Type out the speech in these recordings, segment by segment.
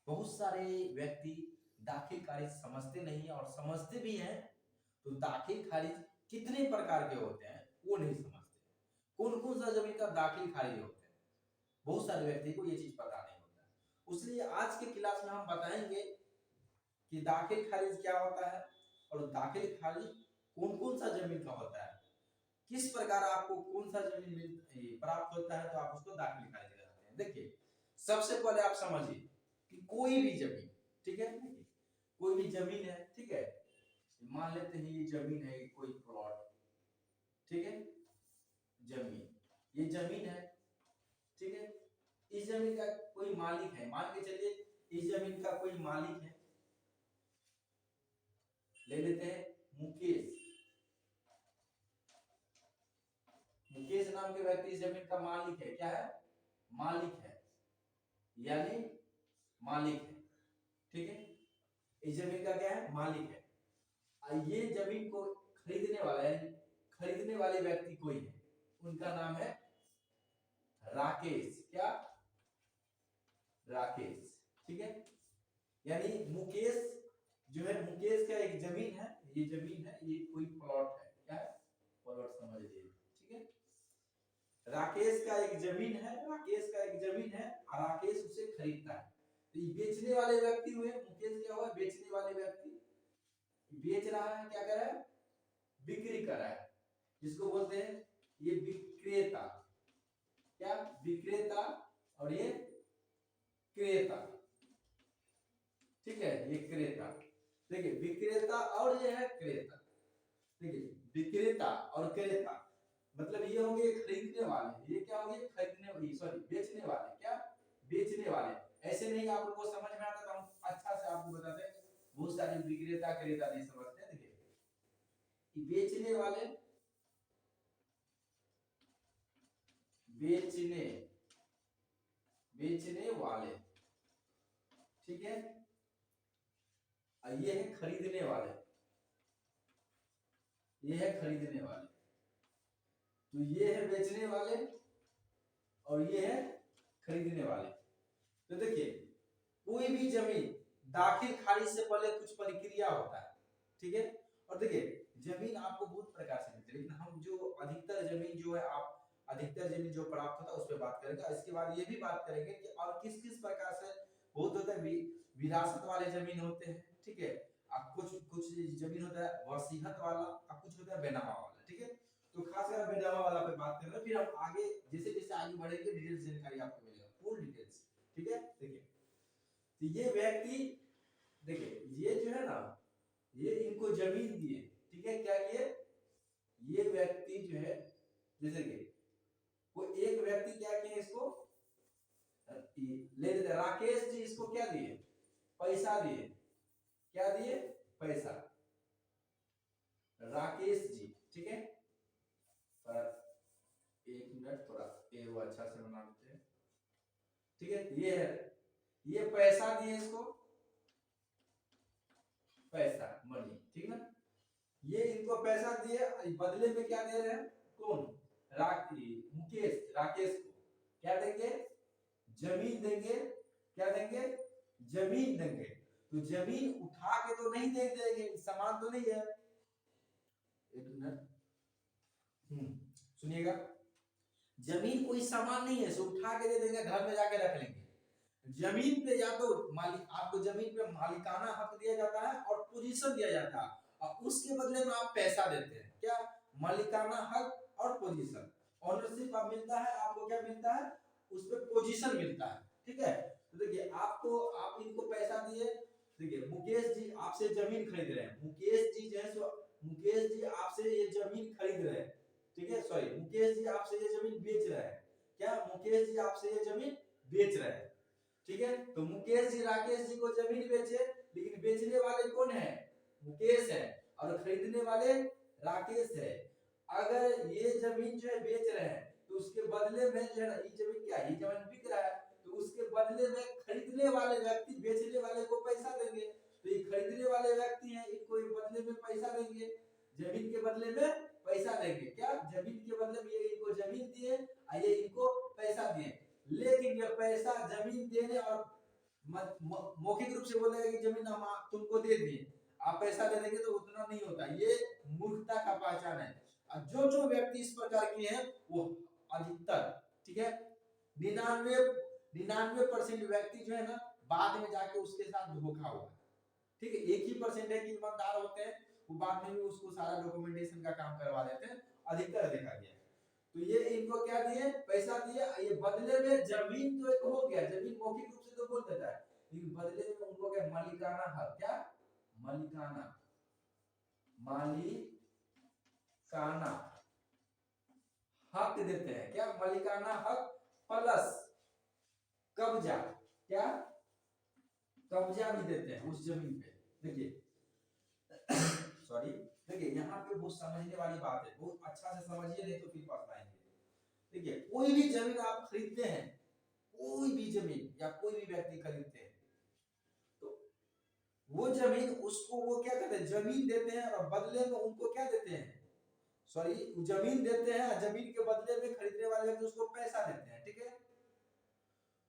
बहुत सारे व्यक्ति दाखिल खारिज समझते नहीं है और समझते भी हैं तो दाखिल खारिज कितने प्रकार के होते हैं वो नहीं समझते। कौन कौन सा जमीन का दाखिल खारिज होते हैं बहुत सारे व्यक्ति को ये चीज पता नहीं होता। इसलिए आज के क्लास में हम बताएंगे कि दाखिल खारिज क्या होता है और दाखिल खारिज कौन कौन सा जमीन का होता है, किस प्रकार आपको कौन सा जमीन प्राप्त होता है तो आप उसको दाखिल खारिज कराते हैं। देखिए सबसे पहले आप समझिए कि कोई भी जमीन, ठीक है, कोई भी जमीन है, ठीक है, मान लेते हैं ये जमीन है, कोई प्लॉट, ठीक है, जमीन, ये जमीन है, ठीक है, इस जमीन का कोई मालिक है, मान के चलिए इस जमीन का कोई मालिक है, ले लेते हैं मुकेश। मुकेश नाम के व्यक्ति इस जमीन का मालिक है, क्या है, मालिक है, यानी मालिक है, ठीक है, इस जमीन का क्या है, मालिक है। ये जमीन को खरीदने वाला है, खरीदने वाले व्यक्ति कोई है, उनका नाम है राकेश, क्या, राकेश, ठीक है, यानी मुकेश जो है, मुकेश का एक जमीन है, ये जमीन है, ये कोई प्लॉट है, क्या है, प्लॉट समझ लीजिए, ठीक है। राकेश का एक जमीन है, राकेश का एक जमीन है और राकेश उसे खरीदता है। तो ये बेचने वाले व्यक्ति हुए, मुकेश क्या हुआ, बेचने वाले व्यक्ति, बेच रहा है, क्या कर रहा है, बिक्री कर रहा है, जिसको बोलते हैं ये विक्रेता, क्या, विक्रेता, और ये क्रेता, ठीक है, ये क्रेता। देखिए विक्रेता और ये है क्रेता, देखिए विक्रेता और क्रेता मतलब ये होंगे खरीदने वाले, ये क्या होंगे, खरीदने वाले, सॉरी बेचने वाले, क्या, बेचने वाले। ऐसे नहीं आप लोगों को समझ में आता तो हम अच्छा से आपको बताते हैं, बहुत सारे विक्रेता क्रेता नहीं समझते। देखिए बेचने वाले, बेचने, बेचने वाले, ठीक है, ये है खरीदने वाले, ये है खरीदने वाले, तो ये है बेचने वाले और ये है खरीदने वाले। तो देखिए कोई भी जमीन दाखिल खारिज से पहले कुछ प्रक्रिया होता है, ठीक है, और देखिए जमीन आपको बहुत प्रकार से मिलती है, लेकिन हम जो अधिकतर जमीन जो है, आप अधिकतर जमीन जो प्राप्त होता है उस पर बात करेंगे। इसके बाद ये भी बात करेंगे कि और किस किस प्रकार से बहुत होता है, विरासत वाले जमीन होते हैं, ठीक है, अब कुछ कुछ जमीन होता है वसीयत वाला, अब कुछ होता है बेनामा वाला, ठीक है। तो खासकर बेनामा वाला पे बात कर रहे हैं, फिर हम आगे जैसे जैसे आगे बढ़ेंगे डिटेल्स जानकारी आपको मिलेगा, फुल डिटेल्स, ठीक है। देखिए तो ये व्यक्ति, देखिए ये जो है ना, ये इनको जमीन दिए, ठीक है, क्या किए, ये व्यक्ति जो है, जैसे कि कोई एक व्यक्ति क्या किए, इसको ले लेते, राकेश जी इसको क्या दिए, पैसा दिए, क्या दिए, पैसा, राकेश जी, ठीक है, पर एक मिनट थोड़ा ये वो अच्छा से बना देते हैं, ठीक है, ये है, ये पैसा दिए इसको, पैसा मनी, ठीक ना, ये इनको पैसा दिए, बदले में क्या दे रहे हैं, कौन, मुकेश, राकेश को क्या देंगे, जमीन देंगे, क्या देंगे, जमीन देंगे। तो जमीन उठा के तो नहीं दे देंगे, सामान तो नहीं है, एक मिनट, सुनिएगा, जमीन कोई सामान नहीं है, सो उठा के दे देंगे, घर में जाके रख लेंगे। जमीन पे या तो मालिक, आपको जमीन पे मालिकाना हक दिया जाता है और पोजीशन दिया जाता है, और उसके बदले में आप पैसा देते हैं, क्या, मालिकाना हक और पोजीशन, ऑनरशिप आप मिलता है, आपको क्या मिलता है, उस पे पोजीशन मिलता है, ठीक है। तो देखिए आपको, आप इनको पैसा दिए, देखिए मुकेश जी आपसे जमीन खरीद रहे हैं, मुकेश जी जो है, मुकेश जी आपसे ये जमीन खरीद रहे हैं, ठीक है, सॉरी मुकेश जी आपसे ये जमीन बेच रहे हैं, क्या, मुकेश जी आपसे ये जमीन बेच रहे हैं, ठीक है। तो मुकेश जी राकेश जी को जमीन बेचे, लेकिन बेचने वाले कौन है, मुकेश है, और खरीदने वाले राकेश है। अगर ये जमीन जो है बेच रहे हैं तो उसके बदले में जो है ना, ये जमीन क्या है, ये जमीन बिक रहा है, तो उसके बदले में खरीदने वाले व्यक्ति बेचने वाले को पैसा देंगे। तो ये खरीदने वाले व्यक्ति हैं, इनको बदले में पैसा देंगे, जमीन के बदले में पैसा देंगे, क्या, जमीन के बदले में ये इनको जमीन दिए और ये इनको पैसा दिए। लेकिन ये पैसा जमीन देने और मौखिक रूप से बोलेगा कि जमीन हम तुमको दे दिए, आप पैसा दे देंगे तो उतना नहीं होता, ये मूर्खता का पहचान है। और जो जो व्यक्ति इस प्रकार की है वो अधिकतर, ठीक है, 99% व्यक्ति जो है ना बाद में जाके उसके साथ धोखा हुआ, ठीक है। 1% है कि ईमानदार होते हैं, वो बाद में भी उसको सारा डॉक्यूमेंटेशन का काम करवा देते हैं, अधिकतर देखा गया। तो ये इनको क्या दिए, पैसा दिया, ये बदले में जमीन तो एक हो गया, जमीन मौखिक रूप से तो बोल देता है, लेकिन बदले में उनको क्या मालिकाना हक, क्या मालिकाना, मालिकाना हक देते हैं, क्या मालिकाना हक प्लस कब्जा, क्या कब्जा भी देते हैं उस जमीन पे। देखिए सॉरी, देखिए यहाँ पे बहुत समझने वाली बात है, बहुत अच्छा से समझिए नहीं तो फिर पछताएंगे। देखिए कोई भी जमीन आप खरीदते हैं, कोई भी जमीन या कोई भी व्यक्ति खरीदते हैं, तो वो जमीन उसको वो क्या कहते हैं, जमीन देते हैं और बदले में उनको क्या देते हैं, सॉरी जमीन देते हैं, जमीन के बदले में खरीदने वाले व्यक्ति उसको पैसा देते हैं, ठीक है।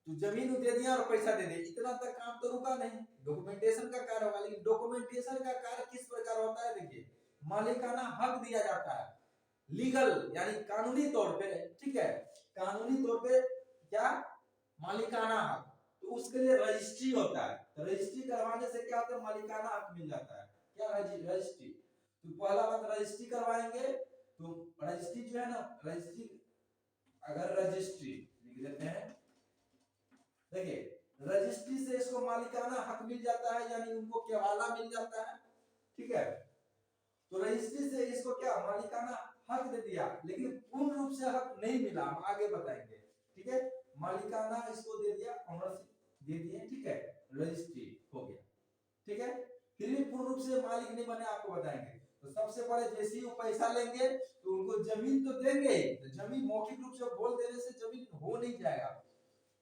तो जमीन दे दिया और पैसा दे दिया, इतना तक काम तो रुका नहीं, डॉक्यूमेंटेशन का कार्य होगा। लेकिन डॉक्यूमेंटेशन का कार्य किस प्रकार होता है, देखिए मालिकाना हक दिया जाता है लीगल यानी कानूनी तौर पे, ठीक है, कानूनी तौर पे क्या मालिकाना हक, तो उसके लिए रजिस्ट्री होता है, तो रजिस्ट्री करवाने से क्या होता है, मालिकाना हक मिल जाता है, क्या रजिस्ट्री। तो पहला बात रजिस्ट्री करवाएंगे, तो रजिस्ट्री जो है ना, रजिस्ट्री अगर रजिस्ट्री लिख देते हैं, देखिए रजिस्ट्री से इसको मालिकाना हक मिल जाता है, यानी उनको केवाला मिल जाता है, ठीक है। तो रजिस्ट्री से इसको क्या मालिकाना हक दे दिया, लेकिन पूर्ण रूप से हक नहीं मिला, हम आगे बताएंगे, ठीक है। मालिकाना इसको दे दिया, ओनरशिप दे दिए, ठीक है, रजिस्ट्री हो गया, ठीक है। फिर भी पूर्ण रूप से मालिक नहीं बने, आपको बताएंगे। तो सबसे पहले जैसे ही वो पैसा लेंगे तो उनको जमीन तो देंगे, तो जमीन मौखिक रूप से बोल देने से जमीन हो नहीं जाएगा,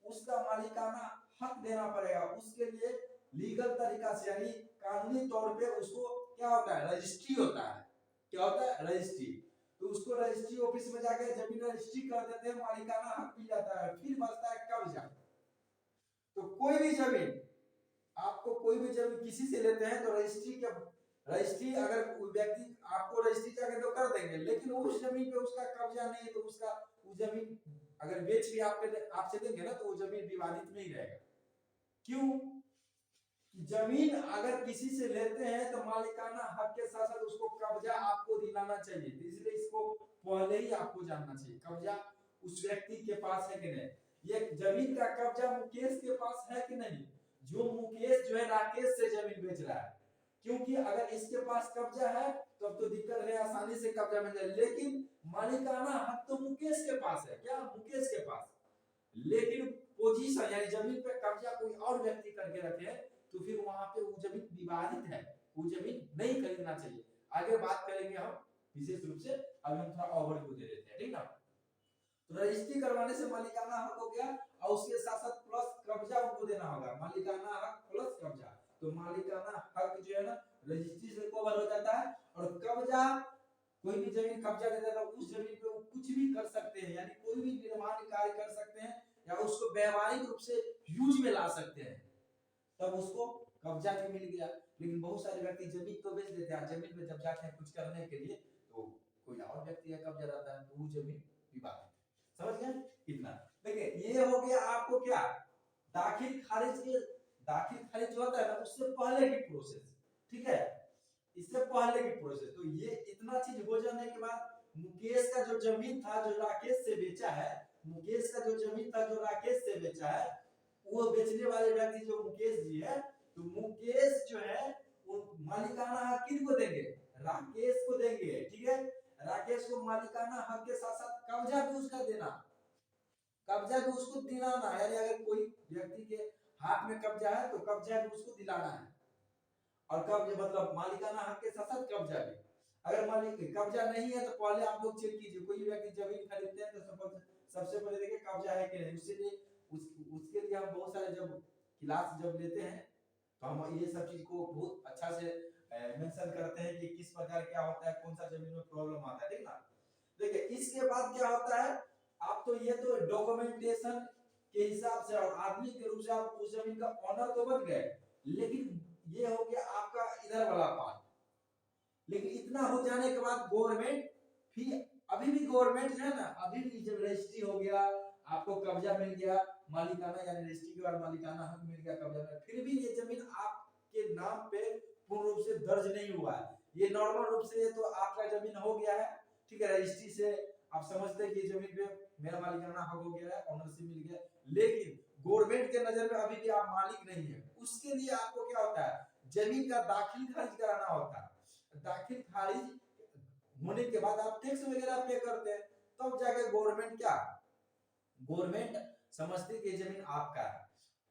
उसका मालिकाना हक देना पड़ेगा, उसके लिए लीगल तरीका से यानी कानूनी तौर पे उसको क्या होता है, रजिस्ट्री होता है, क्या होता है रजिस्ट्री। तो उसको रजिस्ट्री ऑफिस में जाके जमीन रजिस्ट्री कर देते हैं, मालिकाना हक मिल जाता है, फिर बचता है कब्जा। तो कोई भी जमीन आपको, कोई भी जमीन किसी से लेते हैं तो रजिस्ट्री अगर व्यक्ति आपको रजिस्ट्री चाहे तो कर देंगे, लेकिन उस जमीन पे उसका कब्जा नहीं है, तो उसका वो जमीन अगर बेच भी आपसे देंगे ना, तो वो जमीन विवादित नहीं रहेगा। क्यों, जमीन अगर किसी से लेते हैं तो मालिकाना हक के साथ साथ उसको कब्जा आपको दिलाना चाहिए, इसलिए इसको पहले ही आपको जानना चाहिए कब्जा उस व्यक्ति के पास है कि नहीं। ये जमीन का कब्जा मुकेश के पास है कि नहीं, जो मुकेश जो है राकेश से जमीन बेच रहा है, क्योंकि अगर इसके पास कब्जा है तब तो दिक्कत है, आसानी से कब्जा मिल जाए, लेकिन मालिकाना हक तो मुकेश के पास है, क्या मुकेश के पास, लेकिन पोजीशन यानी जमीन पे कब्जा कोई और व्यक्ति करके रखे, तो फिर वहां पे वो जमीन विवादित है, वो जमीन नहीं खरीदना चाहिए। आगे बात करेंगे हम विशेष रूप से, अभी हम थोड़ा ओवरव्यू दे देते हैं, ठीक ना। तो रजिस्ट्री करवाने से मालिकाना हक हो गया, और उसके साथ साथ प्लस कब्जा उनको देना होगा, मालिकाना हक प्लस कब्जा। तो मालिकाना हक जो है ना रजिस्ट्री से कवर हो जाता है, और कब्जा कोई भी जमीन कब्जा दे देता है, उस जमीन पे वो कुछ भी कर सकते हैं, यानी कोई भी निर्माण कार्य कर सकते हैं या उसको व्यवहारिक रूप से यूज में ला सकते हैं, तब उसको कब्जा भी मिल गया। लेकिन बहुत सारे व्यक्ति जमीन तो बेच देते हैं, जमीन पे जब जाते हैं कुछ करने के लिए तो कोई और व्यक्ति का कब्जा रहता है, तो वो जमीन विवादित, समझ गए कितना। देखिए ये हो गया आपको क्या दाखिल खारिज के, दाखिल खारिज जो होता है ना उससे पहले की प्रोसेस, ठीक है, इससे पहले की प्रोसेस। तो ये इतना चीज हो जाने के बाद मुकेश का जो जमीन था जो राकेश से बेचा है, मुकेश का जो जमीन था जो राकेश से बेचा है, वो बेचने वाले व्यक्ति जो मुकेश जी है, तो मुकेश जो है वो मालिकाना हक किनको देंगे, राकेश को देंगे, ठीक है। राकेश को मालिकाना हक के साथ साथ कब्जा भी उसका देना, कब्जा भी उसको दिलाना, यानी अगर कोई व्यक्ति के हाथ में कब्जा है तो कब्जा भी उसको दिलाना है, और कब्जा मतलब मालिकाना हक के साथ साथ कब्जा भी। अगर मालिक कब्जा नहीं है तो पहले आप लोग चेक कीजिए, कोई व्यक्ति जमीन खरीदते हैं तो सबसे पहले देखिए कब्जा है कि नहीं, उसके लिए उसके लिए हम बहुत सारे जब क्लास जब लेते हैं तो हम ये सब चीज को बहुत अच्छा से मेंशन करते हैं कि किस प्रकार क्या होता है, कौन सा जमीन में प्रॉब्लम आता है, ठीक ना। देखिए इसके बाद क्या होता है, आप तो ये तो डॉक्यूमेंटेशन के हिसाब से और आदमी के रूप से आप उस जमीन का ऑनर तो बन गए, लेकिन ये हो गया आपका इधर वाला पार्ट। लेकिन इतना हो जाने के बाद गवर्नमेंट फिर अभी भी गवर्नमेंट जो है ना, अभी भी जब रजिस्ट्री हो गया, आपको कब्जा मिल गया, मालिकाना यानी रजिस्ट्री के बाद मालिकाना हक मिल गया कब्जा में, फिर भी ये जमीन आपके नाम पे पूर्ण रूप से दर्ज नहीं हुआ है। ये नॉर्मल रूप से तो आपका जमीन हो गया है, ठीक है, रजिस्ट्री से आप समझते हैं कि जमीन पे मेरा मालिकाना हक हो गया है, ऑनरशिप मिल गया, लेकिन गवर्नमेंट के नजर में अभी भी आप मालिक नहीं है। उसके लिए आपको क्या होता है, जमीन का दाखिल खारिज कराना होता है। दाखिल खारिज होने के बाद आप टैक्स वगैरह पे करते हैं, तब जाके गवर्नमेंट क्या, गवर्नमेंट समझती है कि जमीन आपका है।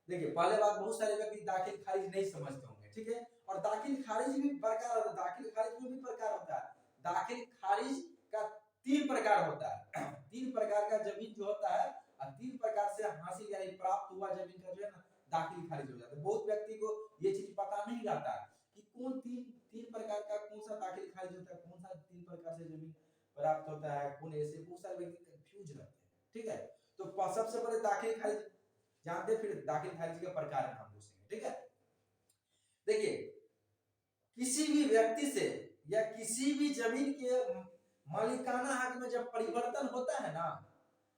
देखिए पहले बात, बहुत सारे व्यक्ति दाखिल खारिज नहीं समझते होंगे, ठीक है, और दाखिल खारिज भी प्रकार होता है, दाखिल खारिज में भी प्रकार होता है। दाखिल खारिज का 3 प्रकार होता है। 3 प्रकार का जमीन जो होता है, और 3 प्रकार से हासिल यानी प्राप्त हुआ जमीन का जो है ना दाखिल खारिज हो जाता है। बहुत व्यक्ति को ये चीज पता नहीं रहता कि कौन तीन प्रकार का कौन सा दाखिल खारिज होता है, कौन सा 3 प्रकार से जमीन प्राप्त होता है, कौन ऐसे, बहुत सारे व्यक्ति कंफ्यूज रहते हैं, ठीक है। तो सबसे पहले दाखिल खारिज जानते, फिर दाखिल खारिज के प्रकार नाम पूछेंगे, ठीक है। देखिए किसी भी व्यक्ति से या किसी भी जमीन के मालिकाना हक में जब परिवर्तन होता है ना,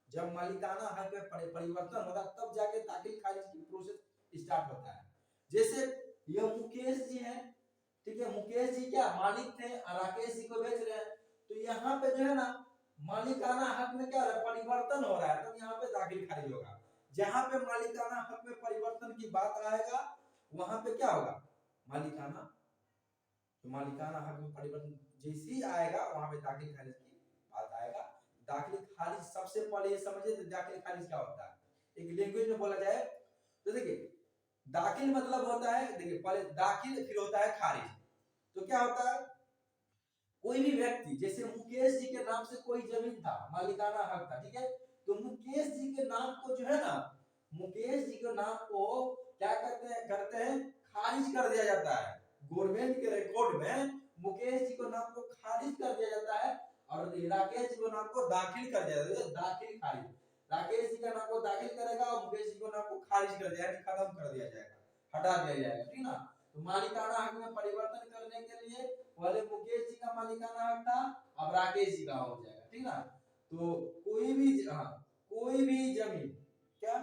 जब मालिकाना हक में परिवर्तन होता है, तब जाके दाखिल खारिज की प्रोसेस स्टार्ट होता है। जैसे ये मुकेश जी हैं, ठीक है, मुकेश जी क्या मालिक थे, राकेश जी को बेच रहे हैं, तो यहाँ पे जो है ना मालिकाना हक में क्या परिवर्तन हो रहा है, तो यहाँ पे दाखिल खारिज होगा। जहां पे मालिकाना हक में परिवर्तन की बात आएगा, वहां पे क्या होगा, मालिकाना, तो मालिकाना हक में परिवर्तन जैसे ही आएगा वहां पे दाखिल खारिज की बात आएगा। दाखिल खारिज सबसे पहले ये समझिए तो दाखिल खारिज क्या होता है, एक लैंग्वेज में बोला जाए तो देखिए दाखिल मतलब होता है, देखिए पहले दाखिल फिर होता है खारिज। तो क्या होता है, कोई भी व्यक्ति, जैसे मुकेश जी के नाम से कोई जमीन था, मालिकाना हक था, ठीक है, तो मुकेश जी के नाम को जो है ना, मुकेश जी के नाम को क्या करते हैं खारिज कर दिया जाता है। गवर्नमेंट के रिकॉर्ड में मुकेश जी को नाम को खारिज कर दिया जाता है, और राकेश जी को नाम को दाखिल कर दिया जाता है। दाखिल खारिज, राकेश जी का नाम को दाखिल करेगा और मुकेश जी को नाम को खारिज कर दिया, खत्म कर दिया जाएगा, हटा दिया जाएगा, ठीक ना। तो मालिकाना हक में परिवर्तन करने के लिए पहले मुकेश जी का मालिकाना हक था, अब राकेश जी का हो जाएगा, ठीक ना। तो कोई भी कोई भी जमीन, क्या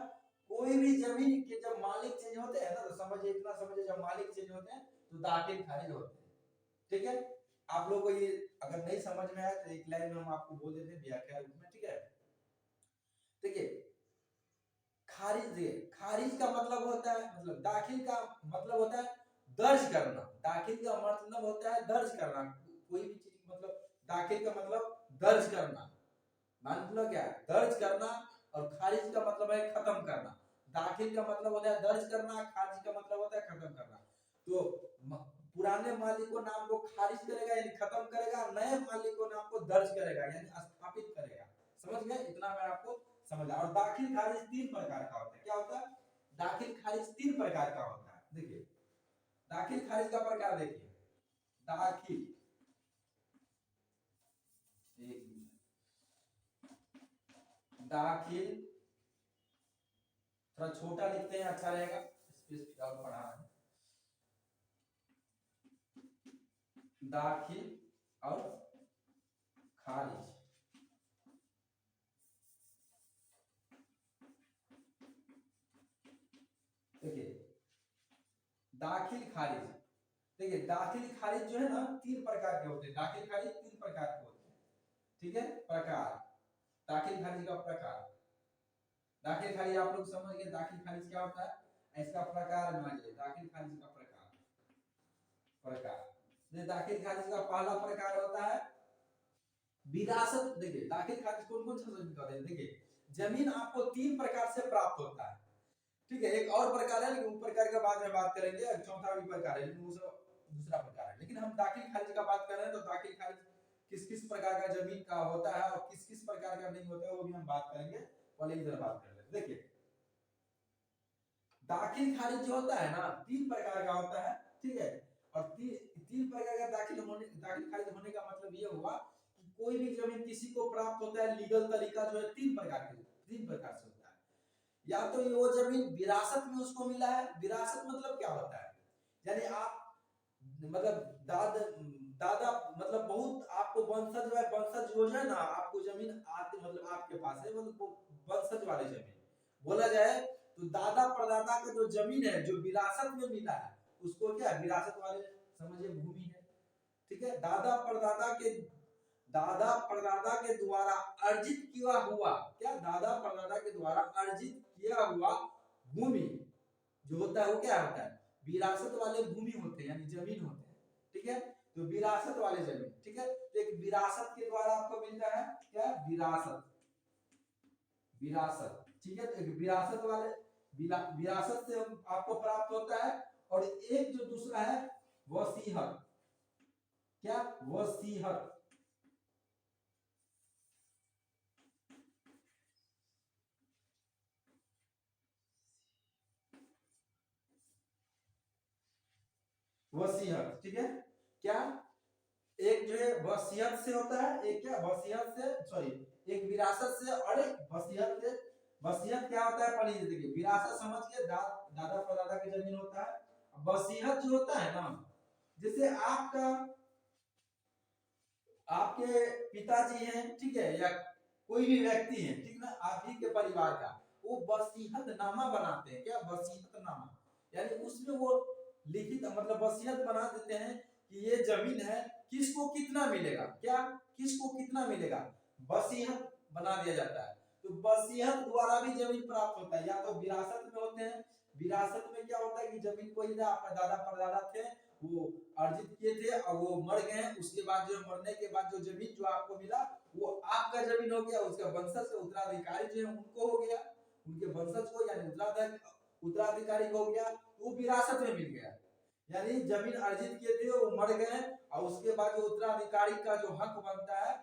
कोई भी जमीन के जब मालिक चेंज होते हैं ना, तो समझिए, इतना समझिए, जब मालिक चेंज होते हैं तो दाखिल खारिज होते हैं, ठीक है। आप लोग को ये अगर नहीं समझ में आया तो एक लाइन में हम आपको बोल देते हैं व्याख्या रूप में, ठीक है। देखिए खारिज, खारिज का मतलब होता है, मतलब दाखिल का मतलब होता है दर्ज करना, दाखिल का मतलब होता है दर्ज करना, कोई भी चीज मतलब दाखिल का मतलब दर्ज करना, मतलब क्या है दर्ज करना, और खारिज का मतलब है खत्म करना। दाखिल का मतलब होता है दर्ज करना, खारिज का मतलब होता है खत्म करना। तो पुराने मालिक को नाम को खारिज करेगा यानी खत्म करेगा, नए मालिक को नाम को दर्ज करेगा यानी स्थापित करेगा। समझ गए, इतना मैं आपको समझा। और दाखिल खारिज 3 प्रकार का होता है, क्या होता है, दाखिल खारिज 3 प्रकार का होता है। देखिए दाखिल खारिज का प्रकार देखिए, दाखिल, दाखिल थोड़ा छोटा लिखते हैं अच्छा रहेगा, स्पेस और पढ़ा है। दाखिल और खारिज, देखिए दाखिल खारिज, देखिए दाखिल खारिज जो है ना 3 प्रकार के होते हैं, दाखिल खारिज 3 प्रकार के होते हैं, ठीक है। प्रकार, दाखिल खारिज का प्रकार, दाखिल खारिज आप लोग समझ गए दाखिल खारिज क्या होता है, इसका प्रकार मानिए दाखिल खारिज का प्रकार, प्रकार दाखिल खारिज का पहला प्रकार होता है विरासत। देखिए दाखिल खारिज कौन कौन सा जमीन का है, देखिए जमीन आपको 3 प्रकार से प्राप्त होता है, ठीक है। एक और प्रकार है लेकिन उस प्रकार का बाद में बात करेंगे, चौथा भी प्रकार है लेकिन वो सब दूसरा प्रकार है। लेकिन हम दाखिल खारिज का बात कर रहे हैं, तो दाखिल खारिज किस किस प्रकार का जमीन का होता है और किस किस प्रकार का नहीं होता है वो भी हम बात करेंगे, पहले इधर बात कर लेते हैं। देखिए दाखिल खारिज जो होता है ना 3 प्रकार का होता है, ठीक है। और 3 प्रकार का दाखिल खारिज होने का मतलब ये हुआ कि कोई भी जमीन किसी को प्राप्त होता है लीगल तरीका जो है 3 प्रकार से होता है। या तो ये वो जमीन विरासत में उसको मिला है। विरासत मतलब क्या होता है, यानी आप मतलब दादा मतलब बहुत आपको वंशज जो है ना, आपको जमीन आते मतलब आपके पास है, मतलब वंशज वाले जमीन बोला जाए तो दादा परदादा का जो जमीन है जो विरासत में मिला है उसको क्या विरासत वाले समझिए भूमि है। ठीक है, दादा परदादा के द्वारा अर्जित किया हुआ, क्या दादा परदादा के द्वारा अर्जित किया हुआ भूमि जो होता है वो क्या होता है, विरासत वाले भूमि होते हैं, यानी जमीन होते हैं। ठीक है, तो विरासत वाले जमीन। ठीक है, तो एक विरासत के द्वारा आपको मिलता है क्या, विरासत। विरासत ठीक है, तो एक विरासत वाले विरासत से आपको प्राप्त होता है। और एक जो दूसरा है वसीहत, क्या वसीहत। वसीयत ठीक है, क्या एक जो है वसीयत से होता है, एक क्या वसीयत से सॉरी एक विरासत से और एक वसीयत से। वसीयत क्या होता है पढ़िए, देखिए विरासत समझ के दादा परदादा की जमीन होता है। वसीयत जो होता है ना, जैसे आपका आपके पिताजी हैं, ठीक है, या कोई भी व्यक्ति है, ठीक ना, आप ही के परिवार का, वो वसीयतनामा बनाते हैं। क्या वसीयतनामा, यानी उसमें वो लिखित मतलब वसीयत बना देते हैं कि ये जमीन है, किसको कितना मिलेगा, क्या किसको कितना मिलेगा, वसीयत बना दिया जाता है। तो वसीयत द्वारा भी जमीन प्राप्त होता है, या तो विरासत में होते हैं। विरासत में क्या होता है कि जमीन कोई ना आपका दादा परदादा थे वो अर्जित किए थे और वो मर गए, उसके बाद जो मरने के बाद जो जमीन जो आपको मिला वो आपका जमीन हो गया, उसका वंशज उत्तराधिकारी जो है उनको हो गया, उनके वंशज को यानी उत्तराधिकारी को हो गया, वो विरासत में मिल गया। यानी जमीन अर्जित किए थे वो मर गए और उसके बाद जो उत्तराधिकारी का जो हक बनता है,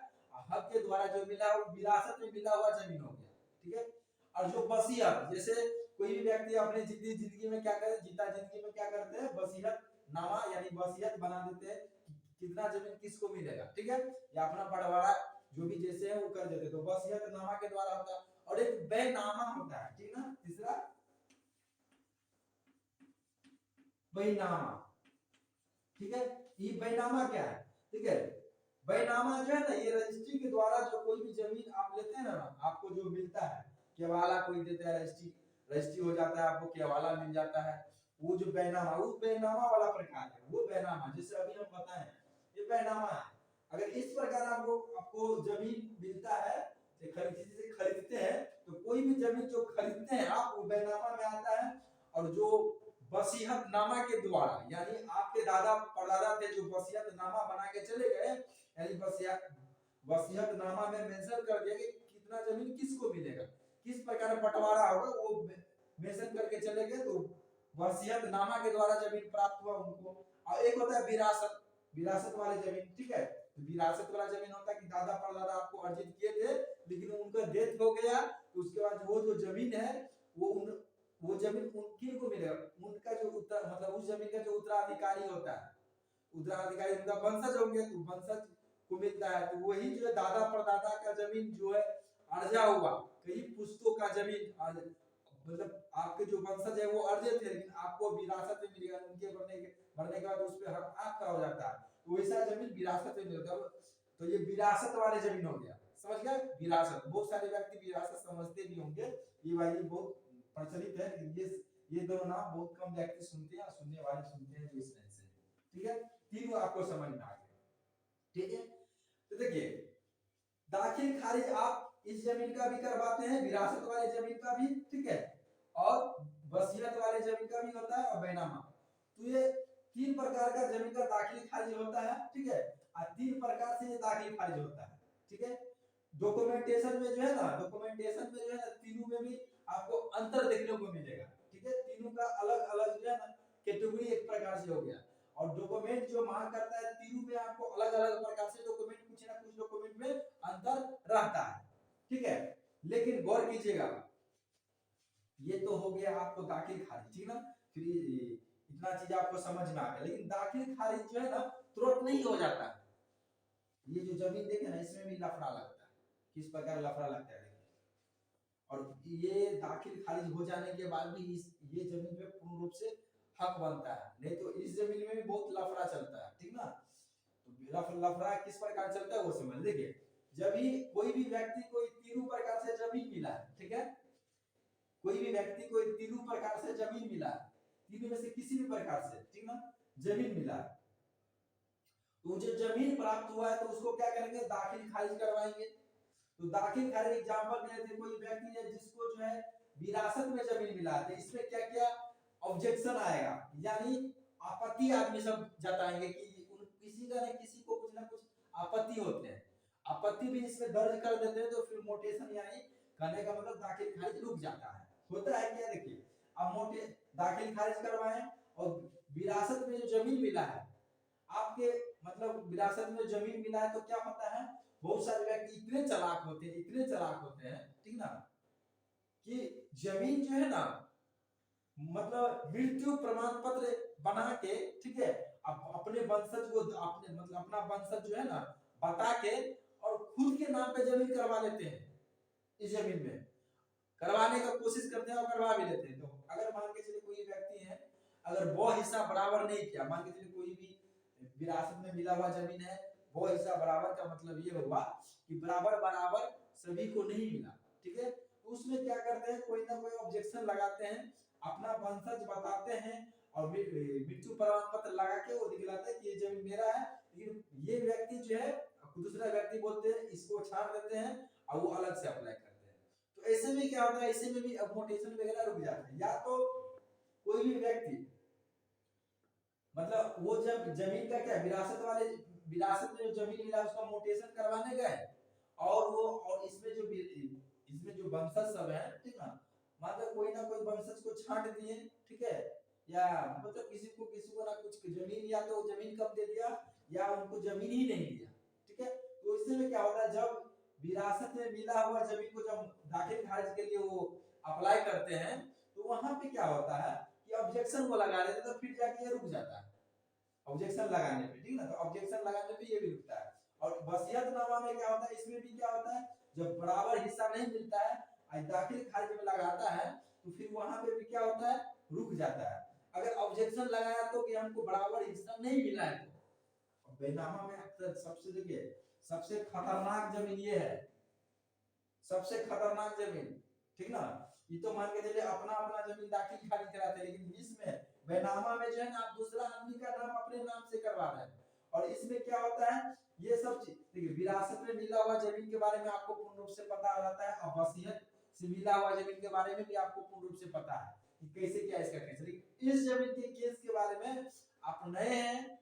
हक के द्वारा जो मिला वो विरासत में मिला हुआ जमीन हो गया। ठीक है, और जो वसीयत, जैसे कोई भी व्यक्ति अपने जिंदगी में क्या करे, जीता जिंदगी में क्या करते हैं, वसीयत नामा यानी वसीयत बना देते हैं कितना जमीन किसको मिलेगा। ठीक है, या अपना बंटवारा जो भी जैसे है वो कर देते, तो वसीयत नामा के द्वारा होता है। और एक बैनामा होता है, ठीक ना, तीसरा बैनामा। ठीक है, ये बैनामा क्या है, ठीक है, बैनामा जो है ना, ये रजिस्ट्री के द्वारा जो कोई भी जमीन आप लेते हैं ना, आपको जो मिलता है, केवाला कोई देता है, रजिस्ट्री रजिस्ट्री हो जाता है, आपको केवाला मिल जाता है, वो जो बैनामा, वो बैनामा वाला प्रकार है, वो बैनामा जैसे अभी हम बताएं ये बैनामा है। अगर इस प्रकार आपको आपको जमीन मिलता है, किसी से खरीदते हैं, तो कोई भी जमीन जो खरीदते हैं आप, वो बैनामा में आता है। और जो वसीयतनामा के द्वारा, यानी आपके दादा परदादा थे जो वसीयतनामा बना के चले गए, यानी वसीयतनामा में मेंशन कर दिया कि कितना जमीन किसको मिलेगा, किस प्रकार बंटवारा होगा, वो मेंशन करके चले गए, तो वसीयतनामा के द्वारा जमीन प्राप्त हुआ उनको। और एक होता है विरासत, विरासत वाली जमीन। ठीक है, तो विरासत वाला जमीन होता है कि दादा परदादा आपको अर्जित किए थे, लेकिन उनका डेथ हो गया, तो उसके बाद वो जो जमीन है वो जमीन किन को मिलेगा, उनका जो उत्तर मतलब उस जमीन का जो उत्तराधिकारी होता है, उत्तराधिकारी उनका वंशज होंगे, तो वंशज को मिलता है। तो वही जो है दादा परदादा का जमीन जो है अर्जा हुआ, कई पुश्तों का जमीन मतलब आपके जो वंशज है वो अर्जित थे, लेकिन आपको विरासत में मिलेगा, उनके मरने के बाद उस पे हक आपका हो जाता है, तो वैसा जमीन विरासत में मिलता है। तो ये विरासत वाले जमीन हो गया, समझ गए, विरासत। बहुत सारे व्यक्ति विरासत समझते भी होंगे, ये वाली बहुत प्रचलित है, लेकिन ये दोनों नाम बहुत कम व्यक्ति सुनते हैं, सुनने वाले सुनते हैं जो इस तरह से। ठीक है, तीनों आपको समझ में आ गए। ठीक है, तो देखिए दाखिल खारिज आप इस जमीन का भी करवाते हैं, विरासत वाले जमीन का भी, ठीक है, और वसीयत वाले जमीन का भी होता है, और बैनामा। तो ये तीन प्रकार का जमीन का दाखिल खारिज होता है। ठीक है, और तीन प्रकार से ये दाखिल खारिज होता है। ठीक है, डॉक्यूमेंटेशन में जो है ना, डॉक्यूमेंटेशन में जो है ना, तीनों में भी आपको अंतर देखने को मिलेगा। ठीक है, तीनों का अलग अलग जो है ना कैटेगरी एक प्रकार से हो गया, और डॉक्यूमेंट जो मांग करता है तीनों में आपको अलग अलग प्रकार से डॉक्यूमेंट, कुछ ना कुछ डॉक्यूमेंट में अंतर रहता है। ठीक है, लेकिन गौर कीजिएगा, ये तो हो गया आपको दाखिल खारिज, ठीक ना, फिर इतना चीज आपको समझ में आ गया। लेकिन दाखिल खारिज जो है ना तुरंत नहीं हो जाता है, ये जो जमीन देखे ना इसमें भी लफड़ा लगता है। किस प्रकार लफड़ा लगता है, देखिए और ये दाखिल खारिज हो जाने के बाद भी ये जमीन पे पूर्ण रूप से हक बनता है। नहीं तो इस जमीन में भी बहुत लफड़ा चलता है, ठीक ना। तो लफड़ा किस प्रकार चलता है वो समझ। देखिए, जब भी कोई भी व्यक्ति को तीनों प्रकार से जमीन मिला है, ठीक है, कोई भी व्यक्ति को तीनों प्रकार से जमीन मिला है, तीनों में से किसी भी प्रकार से, ठीक ना, जमीन मिला है, तो जो जमीन प्राप्त हुआ है तो उसको क्या करेंगे, दाखिल खारिज करवाएंगे। तो दाखिल खारिज एग्जांपल के लिए कोई व्यक्ति है जिसको जो है विरासत में जमीन मिला है, तो इसमें क्या क्या ऑब्जेक्शन आएगा, यानी आपत्ति आदमी सब जताएंगे कि किसी का नहीं किसी को कुछ ना कुछ आपत्ति होते हैं, आपत्ति भी इसमें दर्ज कर देते हैं। तो फिर मोटेशन यानी कहने का मतलब दाखिल खारिज रुक जाता है। होता है क्या, देखिए, अब मोटे दाखिल खारिज करवाएं और विरासत में जो जमीन मिला है आपके, मतलब विरासत में जमीन मिला है, तो क्या होता है, बहुत सारे व्यक्ति इतने चालाक होते हैं, इतने चालाक होते हैं, ठीक ना, कि जमीन जो है ना, मतलब मृत्यु प्रमाण पत्र बना के, ठीक है, अपने वंशज को, अपने मतलब अपना वंशज जो है ना बता के और खुद के नाम पे जमीन करवा लेते हैं। इस जमीन में करवाने का कोशिश करते हैं और करवा भी लेते हैं। तो अगर मान के चलिए कोई व्यक्ति है, अगर वो हिस्सा बराबर नहीं किया, मान के चलिए कोई भी विरासत में मिला हुआ जमीन है, वो हिस्सा बराबर का मतलब ये हुआ कि बराबर बराबर सभी को नहीं मिला, ठीक है, तो उसमें क्या करते हैं, कोई ना कोई ऑब्जेक्शन लगाते हैं, अपना वंशज बताते हैं और मृत्यु प्रमाण पत्र लगा के वो दिखलाते हैं कि ये जमीन मेरा है। लेकिन ये व्यक्ति जो है, दूसरा व्यक्ति बोलते हैं, इसको छाड़ देते हैं और वो अलग से अप्लाई करते हैं। तो ऐसे में क्या होता है, ऐसे में भी अपमोटेशन वगैरह रुक जाते हैं। या तो कोई भी व्यक्ति, मतलब वो जब जमीन का क्या विरासत वाले, विरासत में जो जमीन मिला उसका मोटेशन करवाने गए, और वो और इसमें जो वंशज सब है, ठीक ना, मतलब कोई ना कोई वंशज को छांट दिए, ठीक है, या मतलब किसी को ना कुछ जमीन, या तो जमीन कम दे दिया या उनको जमीन ही नहीं दिया, ठीक है। तो इससे में क्या होता है, जब विरासत में मिला हुआ जमीन को जब दाखिल खारिज के लिए वो अप्लाई करते हैं, तो वहां पे क्या होता है कि ऑब्जेक्शन को लगा देते, तो फिर जाके ये रुक जाता है ऑब्जेक्शन लगाने पे, ठीक ना। तो ऑब्जेक्शन लगाने पे ये भी रुकता है। और वसीयतनामा में क्या होता है, इसमें भी क्या होता है, जब बराबर हिस्सा नहीं मिलता है, दाखिल खारिज में लगाता है, तो फिर वहां पे भी क्या होता है, रुक जाता है। अगर ऑब्जेक्शन लगाया तो कि हमको बराबर हिस्सा नहीं मिला है, तो बेनामा में अक्सर सबसे, देखिए, सबसे खतरनाक जमीन ये है, सबसे खतरनाक जमीन, ठीक ना। ये तो मान के चलिए अपना अपना जमीन दाखिल खारिज कराते हैं, लेकिन इसमें बेनामा में जो है ना, आप दूसरा आदमी का नाम अपने नाम से करवा रहे हैं। और इसमें क्या होता है, ये सब चीज, देखिए, विरासत में मिला हुआ जमीन के बारे में आपको पूर्ण रूप से पता रहता है, और वसीयत से मिला हुआ जमीन के बारे में भी आपको पूर्ण रूप से पता है कि कैसे क्या इसका केस। लेकिन इस जमीन के केस के बारे में आप नए हैं,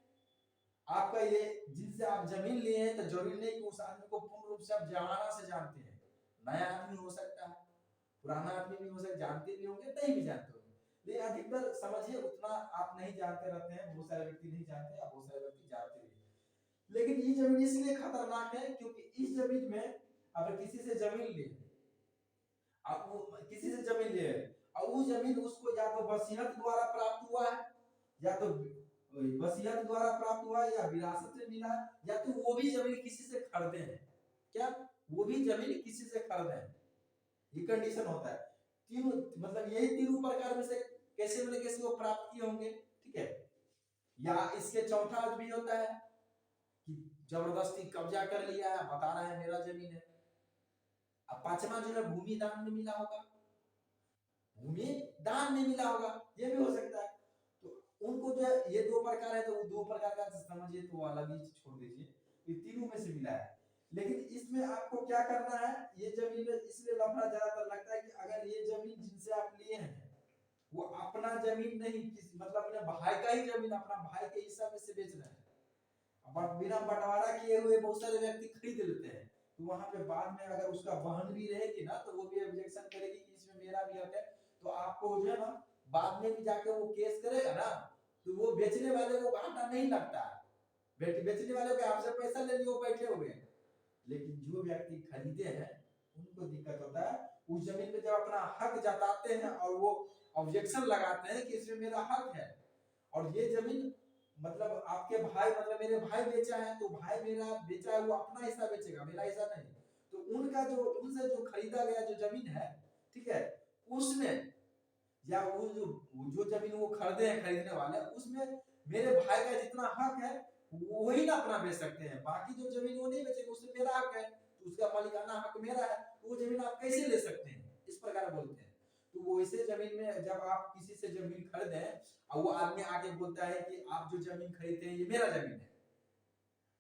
आपका ये जिनसे आप जमीन लिए हैं, तो जरूरी नहीं कि उस आदमी को पूर्ण रूप से आप जमाना से जानते हैं। नया आदमी हो सकता है, पुराना आदमी भी हो सकता है, जानते भी होंगे, नहीं भी जानते होंगे, लेकिन अधिकतर समझिए उतना आप नहीं जानते रहते हैं। बहुत सारे व्यक्ति नहीं जानते, आप बहुत सारे व्यक्ति जानते भी हैं। लेकिन ये जमीन इसलिए खतरनाक है क्योंकि इस जमीन में अगर किसी से जमीन ले, आप वो किसी से जमीन ले और वो जमीन उसको या तो वसीयत द्वारा प्राप्त हुआ है, या तो वसीयत द्वारा प्राप्त हुआ है, या विरासत से मिला है, या तो वो भी जमीन किसी से खरीदे हैं, क्या वो भी जमीन किसी से खरीदे हैं, ये कंडीशन होता है। तीनों, मतलब यही तीनों प्रकार में से कैसे न कैसे वो प्राप्त किए होंगे, ठीक है। या इसके चौथा भी होता है कि जबरदस्ती कब्जा कर लिया है, बता रहा है मेरा जमीन है। अब पांचवा जो है भूमि दान में मिला होगा, भूमि दान में मिला होगा, ये भी हो सकता है। तो उनको जो ये दो प्रकार है, तो वो दो प्रकार का समझिए, तो अलग ही छोड़ दीजिए, ये तीनों में से मिला है। लेकिन इसमें आपको क्या करना है, ये जमीन में इसलिए लफड़ा ज्यादातर लगता है कि अगर ये जमीन जिनसे आप लिए हैं वो अपना जमीन नहीं, मतलब अपने भाई का ही जमीन, अपना भाई के हिस्सा में से बेच रहे हैं, बट बिना बंटवारा किए हुए बहुत सारे व्यक्ति खरीद लेते हैं, तो वहां पे बाद में अगर उसका बहन भी रहेगी ना, तो वो भी ऑब्जेक्शन करेगी कि इसमें मेरा भी हक है। तो आपको जो है ना बाद में भी जाके वो केस करेगा ना, तो वो बेचने वाले को घाटा नहीं लगता है, बेचने वाले को आपसे पैसा ले लिए वो बैठे हुए हैं, लेकिन जो व्यक्ति खरीदे हैं उनको दिक्कत होता है। उस जमीन पे जब अपना हक जताते हैं और वो ऑब्जेक्शन लगाते हैं कि इसमें मेरा हक है, और ये जमीन मतलब आपके भाई, मतलब मेरे भाई बेचा है, तो भाई मेरा बेचा है, वो अपना हिस्सा बेचेगा, मेरा हिस्सा नहीं। तो उनका जो उनसे जो खरीदा गया जो जमीन है, ठीक है, उसमें या वो जो जमीन वो खरीदे हैं खरीदने वाले, उसमें मेरे भाई का जितना हक है वही ना अपना बेच सकते हैं, बाकी जो जमीन वो नहीं बेचेंगे, उसमें मेरा हक है, तो उसका मालिकाना हक मेरा है, तो वो जमीन आप कैसे ले सकते हैं, इस प्रकार बोलते हैं। तो वैसे जमीन में जब आप किसी से जमीन खरीदे और वो आदमी आके बोलता है कि आप जो जमीन खरीदते हैं ये मेरा जमीन है,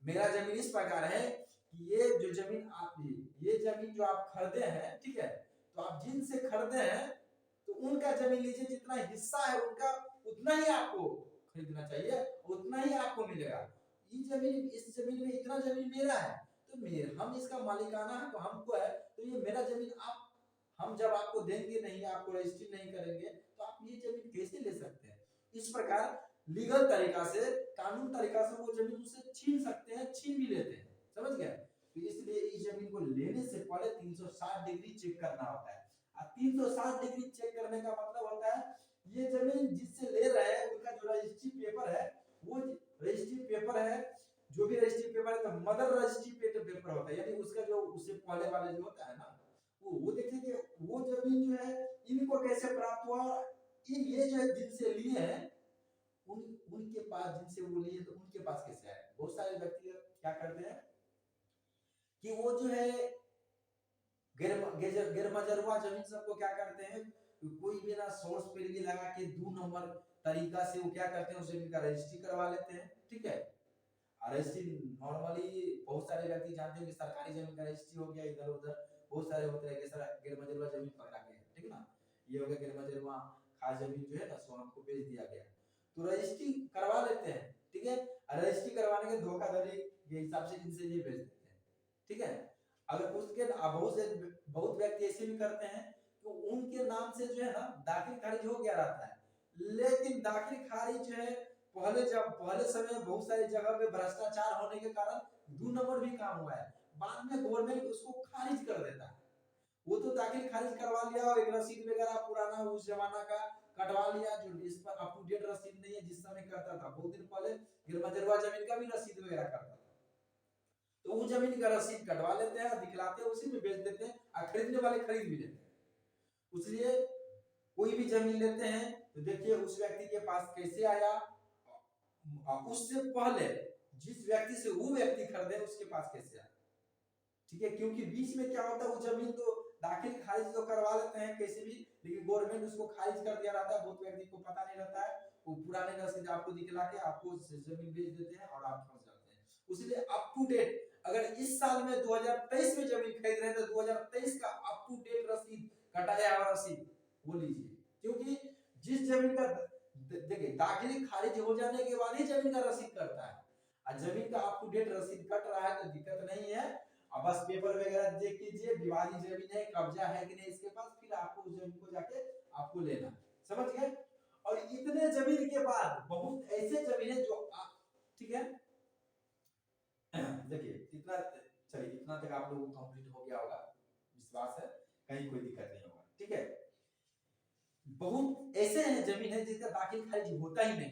मेरा जमीन इस प्रकार है कि ये जो जमीन आप ये जमीन जो आप खरीदे हैं, ठीक है, तो आप जिनसे खरीदे हैं तो उनका जमीन लीजिए, जितना हिस्सा है उनका उतना ही आपको खरीदना चाहिए, उतना ही आपको मिलेगा। ये जमीन, इस जमीन में इतना जमीन मेरा है, तो मेरे हम इसका मालिकाना है तो हमको है, तो ये मेरा जमीन आप, हम जब आपको देंगे नहीं, आपको रजिस्ट्री नहीं करेंगे, तो आप ये जमीन कैसे ले सकते हैं। इस प्रकार लीगल तरीका से, कानून तरीका से वो जमीन उससे छीन सकते हैं, छीन भी लेते हैं, समझ गए। तो इसलिए इस जमीन को लेने से पहले 360 डिग्री चेक करना होता है। 360 डिग्री चेक करने का मतलब होता है ये जमीन जिससे ले रहे हैं उनका जो रजिस्ट्री पेपर है, वो रजिस्ट्री पेपर है, जो भी रजिस्ट्री पेपर है, तो मदर रजिस्ट्री पेपर होता है, यानी उसका जो उससे पहले वाले जो होता है ना, वो देखिए कि वो जमीन जो है इनको कैसे प्राप्त हुआ, ये जो है जिनसे लिए हैं उनके पास, जिनसे वो लिए तो उनके पास कैसे आए। बहुत सारे व्यक्ति क्या करते हैं कि वो जो है गैरमजरूआ जमीन सबको क्या करते हैं, कोई भी ना सोर्स पे भी लगा के 2 नंबर तरीका से वो क्या करते हैं उस जमीन का रजिस्ट्री करवा लेते हैं, ठीक है। रजिस्ट्री नॉर्मली बहुत सारे व्यक्ति जानते हैं कि सरकारी जमीन का रजिस्ट्री हो गया, इधर उधर बहुत सारे होते हैं कि सर गैरमजरूआ जमीन पकड़ा गया, ठीक ना, ये हो गया गैरमजरूआ खास जमीन जो है ना सो हमको बेच दिया गया, तो रजिस्ट्री करवा लेते हैं, ठीक है। रजिस्ट्री करवाने के धोखाधड़ी के हिसाब से इनसे ये बेच देते हैं, ठीक है। अगर उसके बहुत व्यक्ति ऐसे भी करते हैं तो उनके नाम से जो है ना दाखिल खारिज हो गया रहता है, लेकिन दाखिल खारिज जो है पहले समय बहुत सारी जगह पे भ्रष्टाचार होने के कारण 2 नंबर भी काम हुआ है, बाद में गवर्नमेंट उसको खारिज कर देता है। वो तो दाखिल खारिज करवा लिया और एक रसीद वगैरह पुराना उस जमाना का कटवा लिया, जो इस पर अप टू डेट रसीद नहीं है, जिस समय करता था बहुत दिन पहले गैरमजरूआ जमीन का भी रसीद वगैरह करता था, तो वो जमीन का रसीद कटवा लेते हैं, दिखलाते हैं, उसी में बेच देते हैं और खरीदने वाले खरीद भी लेते हैं। इसलिए कोई भी जमीन लेते हैं तो देखिए उस व्यक्ति के पास कैसे आया, उससे पहले जिस व्यक्ति से वो व्यक्ति खरीदे उसके पास कैसे आया, ठीक है। क्योंकि बीच में क्या होता है, वो जमीन तो दाखिल खारिज तो करवा लेते हैं कैसे भी, लेकिन गवर्नमेंट उसको खारिज कर दिया रहता है, बहुत व्यक्ति को पता नहीं रहता है, वो पुराने रसीद आपको दिखला के आपको जमीन बेच देते हैं और आप फंस जाते हैं। इसलिए अप टू डेट अगर इस साल में 2023 में जमीन खरीद रहे हैं तो 2023 का अप टू डेट रसीद कटाया हुआ रसीद वो लीजिए, क्योंकि जिस जमीन का देखिए दाखिल खारिज हो जाने के बाद ही जमीन का रसीद कटता है, और जमीन का अप टू डेट रसीद कट रहा है तो दिक्कत नहीं है, अब बस पेपर वगैरह देख लीजिए, विवादित जमीन है, कब्जा है कि नहीं इसके पास, फिर आपको उस जमीन को जाके आपको लेना, समझ गए। और इतने जमीन के बाद बहुत ऐसे जमीन है जो ठीक है, देखिए इतना, चलिए इतना तक आप लोगों को कंप्लीट हो गया होगा, विश्वास है कहीं कोई दिक्कत नहीं होगा, ठीक है। बहुत ऐसे हैं जमीन है जिसका दाखिल खारिज होता ही नहीं,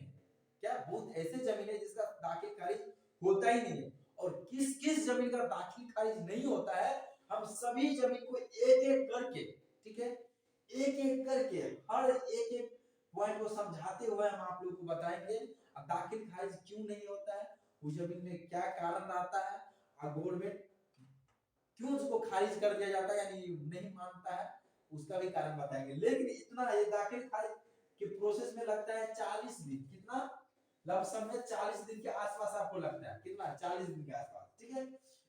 क्या बहुत ऐसे जमीन है जिसका दाखिल खारिज होता ही नहीं है, और किस किस जमीन का दाखिल खारिज नहीं होता है, हम सभी जमीन को एक एक करके, ठीक है, एक एक करके हर एक एक पॉइंट को समझाते हुए हम आप लोगों को बताएंगे दाखिल खारिज क्यों नहीं होता है, उस जमीन में क्या कारण आता है, और गवर्नमेंट क्यों उसको खारिज कर दिया जाता है यानी नहीं मानता है, उसका भी कारण बताएंगे। लेकिन इतना ये दाखिल खारिज के प्रोसेस में लगता है 40 दिन, कितना लमसम में 40 दिन के आसपास आपको लगता है, कितना 40 दिन के आसपास, ठीक है।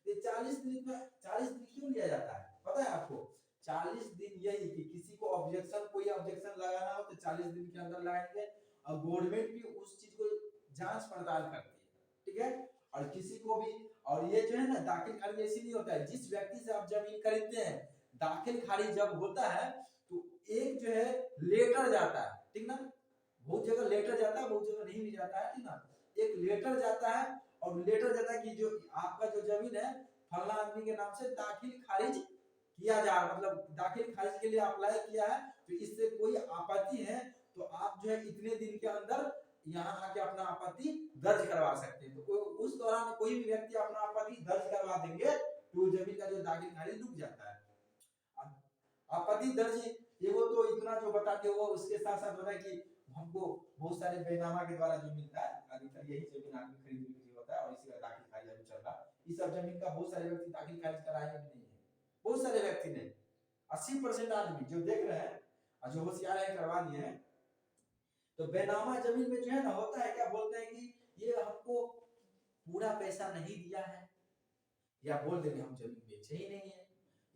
ये 40 दिन में 40 दिन क्यों लिया जाता है पता है आपको, 40 दिन यही कि किसी को ऑब्जेक्शन, कोई ऑब्जेक्शन लगाना हो तो 40 दिन के अंदर लगाएंगे, और गवर्नमेंट भी उस चीज को जांच पड़ताल करती है, ठीक है। और किसी को भी, और ये जो है ना दाखिल खारिज ऐसी नहीं होता है, जिस व्यक्ति से आप जमीन खरीदते हैं दाखिल खारिज जब होता है तो एक जो है लेटर जाता है, ठीक ना, बहुत जगह लेटर जाता है, बहुत जगह नहीं भी जाता है, ठीक ना, एक लेटर जाता है, और लेटर जाता है कि जो आपका जो जमीन है फला आदमी के नाम से दाखिल खारिज किया जा, मतलब दाखिल खारिज के लिए अप्लाई किया है, तो इससे कोई आपत्ति है तो आप जो है इतने दिन के अंदर यहाँ आके अपना आपत्ति दर्ज करवा सकते हैं, तो उस दौरान कोई भी व्यक्ति अपना आपत्ति दर्ज करवा देंगे तो जमीन का जो दाखिल खारिज रुक जाता है। आपत्ति दर्ज ये वो तो इतना जो बताते हो, उसके साथ साथ बताए कि हमको बहुत सारे बेनामा के द्वारा जो मिलता है, अधिकतर यही जमीन आदमी खरीद बिक्री होता है और इसी का दाखिल खारिज अभी चल रहा है। इस सब जमीन का बहुत सारे व्यक्ति दाखिल खारिज कराए भी नहीं है, बहुत सारे व्यक्ति ने 80% आदमी जो देख रहे हैं और जो होशियार है करवा दिए हैं। तो बेनामा जमीन में जो है ना होता है क्या, बोलते हैं कि ये हमको पूरा पैसा नहीं दिया है, या बोल देंगे हम जमीन बेचे ही नहीं है,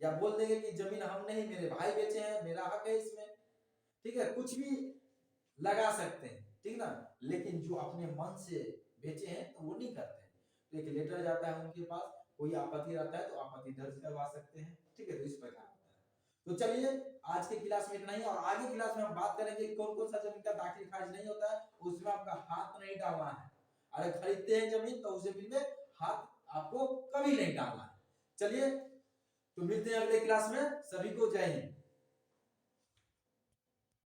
या बोल देंगे कि जमीन हम नहीं, मेरे भाई बेचे हैं, मेरा हक है इसमें, ठीक है, कुछ भी लगा सकते हैं, ठीक ना। लेकिन जो अपने मन से बेचे हैं तो वो नहीं करते हैं, तो एक लेटर जाता है उनके पास, कोई आपत्ति रहता है तो आपत्ति दर्ज करवा सकते हैं, ठीक है। तो इस प्रकार होता है। तो चलिए आज के क्लास में इतना ही, और आगे क्लास में हम बात करेंगे कौन कौन सा जमीन का दाखिल खारिज नहीं होता है, उसमें आपका हाथ नहीं डालना है। अगर खरीदते हैं जमीन तो उस जमीन में हाथ आपको कभी नहीं डालना है। चलिए तो मिलते हैं अगले क्लास में, सभी को जय हिंद।